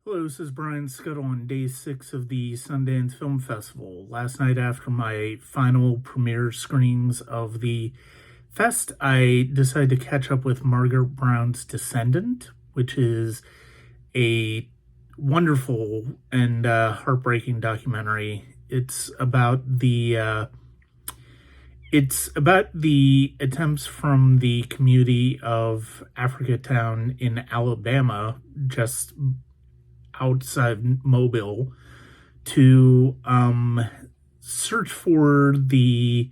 Hello, this is Brian Scuttle on day 6 of the Sundance Film Festival. Last night, after my final premiere screenings of the fest, I decided to catch up with Margaret Brown's Descendant, which is a wonderful and heartbreaking documentary. It's about the attempts from the community of Africatown in Alabama, just outside Mobile, to search for the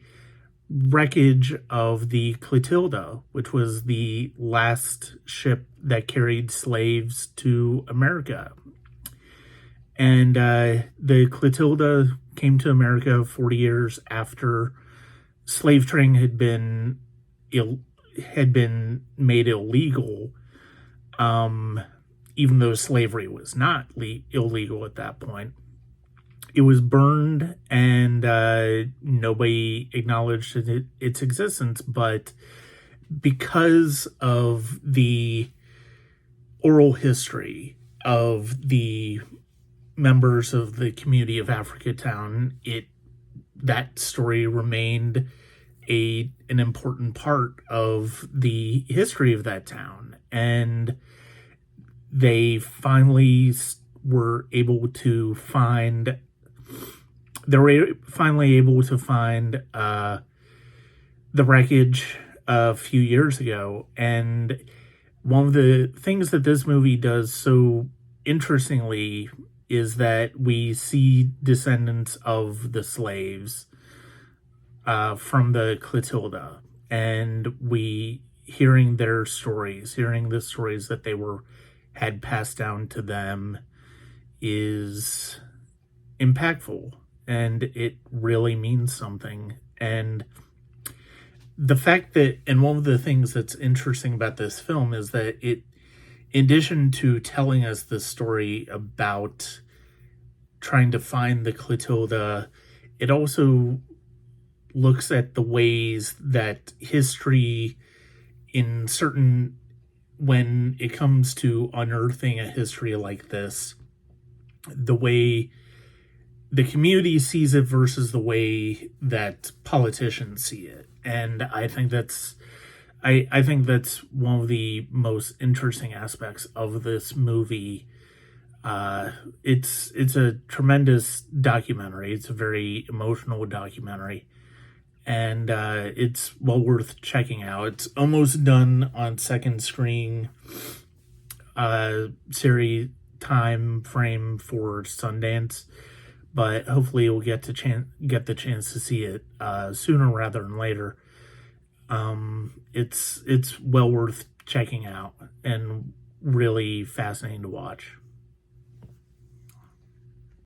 wreckage of the Clotilda, which was the last ship that carried slaves to America. And the Clotilda came to America 40 years after slave trading had been made illegal. Even though slavery was not illegal at that point. It was burned, and nobody acknowledged its existence. But because of the oral history of the members of the community of Africatown, that story remained an important part of the history of that town. And they finally were able to find the wreckage a few years ago. And one of the things that this movie does so interestingly is that we see descendants of the slaves from the Clotilda, and hearing the stories that they had passed down to them is impactful, and it really means something. And the fact that, and one of the things that's interesting about this film is that it, in addition to telling us the story about trying to find the Clotilda, it also looks at the ways that history when it comes to unearthing a history like this, the way the community sees it versus the way that politicians see it. And I think that's one of the most interesting aspects of this movie. It's a tremendous documentary. It's a very emotional documentary. And it's well worth checking out. It's almost done on second screening series time frame for Sundance, but hopefully you'll get the chance to see it sooner rather than later. It's well worth checking out and really fascinating to watch.